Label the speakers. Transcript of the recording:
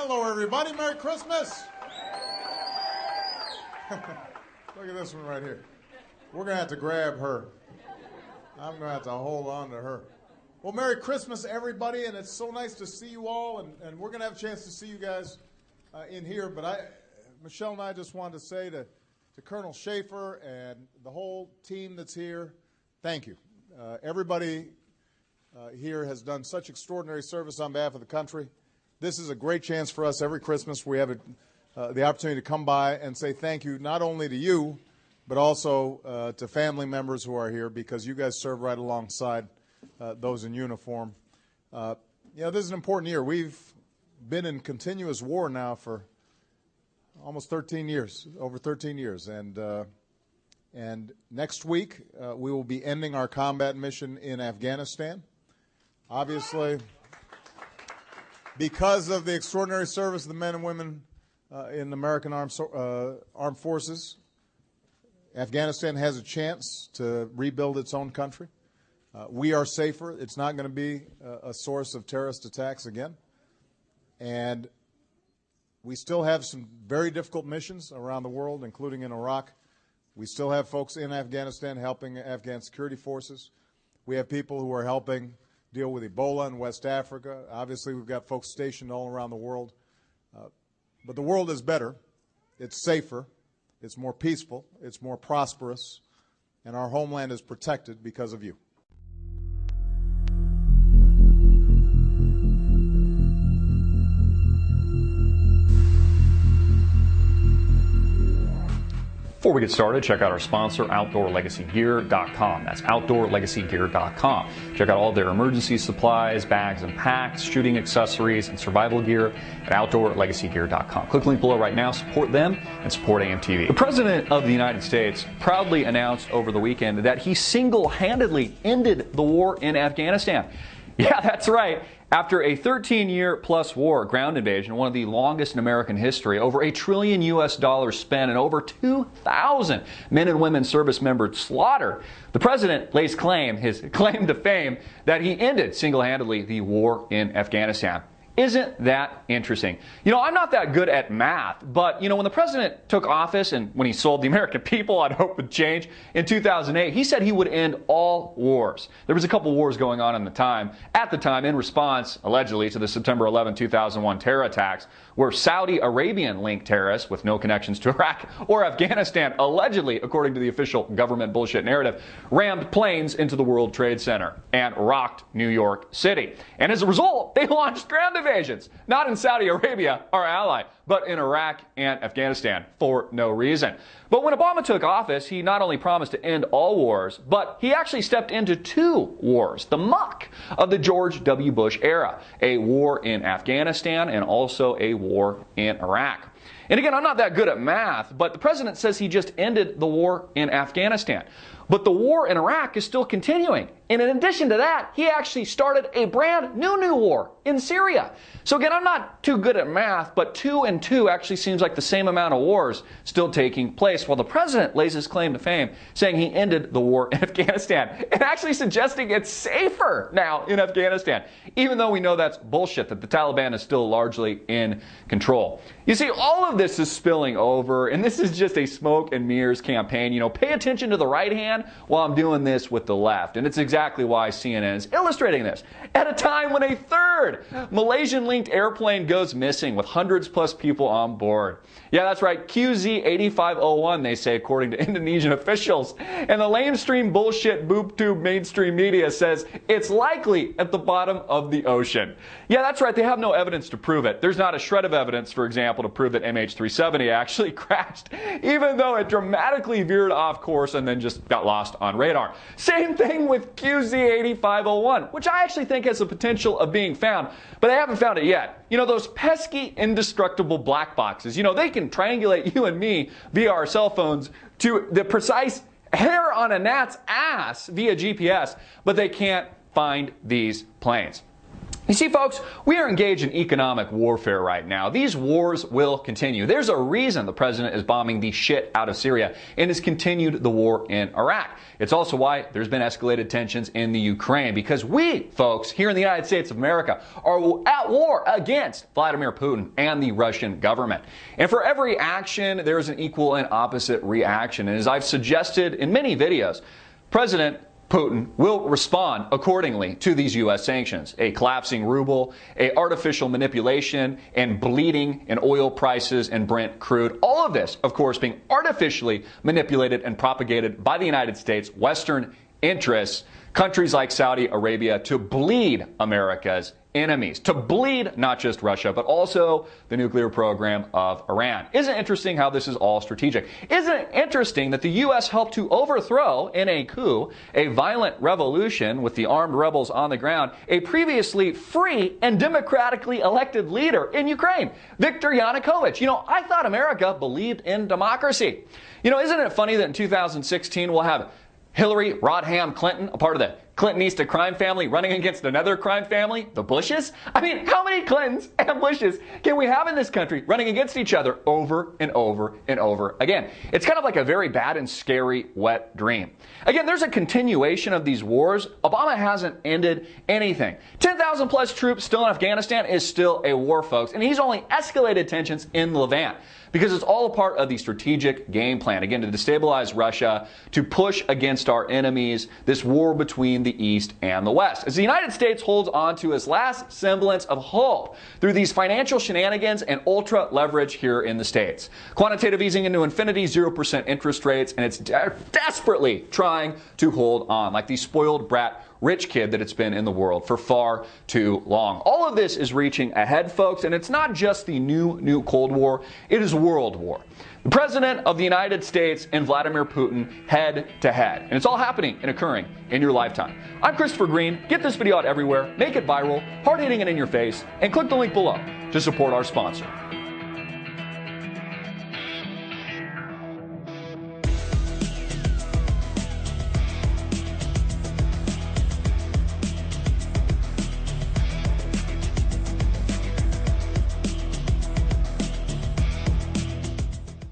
Speaker 1: Hello, everybody. Merry Christmas. Look at this one right here. We're going to have to grab her. I'm going to have to hold on to her. Well, Merry Christmas, everybody, and it's so nice to see you all, and we're going to have a chance to see you guys in here. But Michelle and I just wanted to say to Colonel Schaefer and the whole team that's here, thank you. Everybody here has done such extraordinary service on behalf of the country. This is a great chance for us every Christmas. We have the opportunity to come by and say thank you not only to you, but also to family members who are here, because you guys serve right alongside those in uniform. This is an important year. We've been in continuous war now for almost 13 years, over 13 years. And next week, we will be ending our combat mission in Afghanistan. Obviously, because of the extraordinary service of the men and women in the American armed forces, Afghanistan has a chance to rebuild its own country. We are safer. It's not going to be a source of terrorist attacks again. And we still have some very difficult missions around the world, including in Iraq. We still have folks in Afghanistan helping Afghan security forces. We have people who are helping deal with Ebola in West Africa. Obviously, we've got folks stationed all around the world. But the world is better. It's safer. It's more peaceful. It's more prosperous. And our homeland is protected because of you.
Speaker 2: Before we get started, check out our sponsor, OutdoorLegacyGear.com. That's OutdoorLegacyGear.com. Check out all their emergency supplies, bags and packs, shooting accessories, and survival gear at OutdoorLegacyGear.com. Click the link below right now. Support them and support AMTV. The President of the United States proudly announced over the weekend that he single-handedly ended the war in Afghanistan. Yeah, that's right. After a 13-year-plus war, ground invasion, one of the longest in American history, over $1 trillion spent, and over 2,000 men and women service members slaughtered, the president lays claim, his claim to fame, that he ended single-handedly the war in Afghanistan. Isn't that interesting? You know, I'm not that good at math, but, when the president took office and when he sold the American people on hope would change in 2008, he said he would end all wars. There was a couple wars going on at the time in response, allegedly, to the September 11, 2001 terror attacks, where Saudi Arabian-linked terrorists with no connections to Iraq or Afghanistan, allegedly, according to the official government bullshit narrative, rammed planes into the World Trade Center and rocked New York City. And as a result, they launched ground invasions, not in Saudi Arabia, our ally, but in Iraq and Afghanistan for no reason. But when Obama took office, he not only promised to end all wars, but he actually stepped into 2 wars, the muck of the George W. Bush era, a war in Afghanistan and also a war in Iraq. And again, I'm not that good at math, but the president says he just ended the war in Afghanistan. But the war in Iraq is still continuing. And in addition to that, he actually started a brand new war in Syria. So again, I'm not too good at math, but 2 and 2 actually seems like the same amount of wars still taking place, while the president lays his claim to fame, saying he ended the war in Afghanistan, and actually suggesting it's safer now in Afghanistan, even though we know that's bullshit, that the Taliban is still largely in control. You see, all of this is spilling over, and this is just a smoke and mirrors campaign. Pay attention to the right hand while I'm doing this with the left. And it's exactly why CNN is illustrating this. At a time when a third Malaysian-linked airplane goes missing with hundreds plus people on board. Yeah, that's right, QZ8501, they say, according to Indonesian officials. And the lamestream bullshit boob-tube mainstream media says it's likely at the bottom of the ocean. Yeah, that's right, they have no evidence to prove it. There's not a shred of evidence, for example, to prove that MH370 actually crashed, even though it dramatically veered off course and then just got lost on radar. Same thing with QZ8501, which I actually think has the potential of being found, but I haven't found it yet. Those pesky, indestructible black boxes, they can triangulate you and me via our cell phones to the precise hair on a gnat's ass via GPS, but they can't find these planes. You see, folks, we are engaged in economic warfare right now. These wars will continue. There's a reason the president is bombing the shit out of Syria and has continued the war in Iraq. It's also why there's been escalated tensions in the Ukraine, because we, folks, here in the United States of America are at war against Vladimir Putin and the Russian government. And for every action, there's an equal and opposite reaction. And as I've suggested in many videos, President Putin will respond accordingly to these U.S. sanctions. A collapsing ruble, a artificial manipulation, and bleeding in oil prices and Brent crude. All of this, of course, being artificially manipulated and propagated by the United States, Western interests, countries like Saudi Arabia, to bleed America's enemies, to bleed not just Russia, but also the nuclear program of Iran. Isn't it interesting how this is all strategic? Isn't it interesting that the U.S. helped to overthrow in a coup, a violent revolution with the armed rebels on the ground, a previously free and democratically elected leader in Ukraine, Viktor Yanukovych? You know, I thought America believed in democracy. You know, isn't it funny that in 2016 we'll have Hillary Rodham Clinton, a part of the Clintonista crime family, running against another crime family, the Bushes? I mean, how many Clintons and Bushes can we have in this country running against each other over and over and over again? It's kind of like a very bad and scary wet dream. Again, there's a continuation of these wars. Obama hasn't ended anything. 10,000 plus troops still in Afghanistan is still a war, folks, and he's only escalated tensions in Levant, because it's all a part of the strategic game plan, again, to destabilize Russia, to push against our enemies, this war between the East and the West. As the United States holds on to its last semblance of hope through these financial shenanigans and ultra leverage here in the States. Quantitative easing into infinity, 0% interest rates, and it's desperately trying to hold on, like the spoiled brat rich kid that it's been in the world for far too long. All of this is reaching ahead, folks, and it's not just the new Cold War, it is World War. The President of the United States and Vladimir Putin head to head. And it's all happening and occurring in your lifetime. I'm Christopher Greene. Get this video out everywhere, make it viral, hard-hitting it in your face, and click the link below to support our sponsor.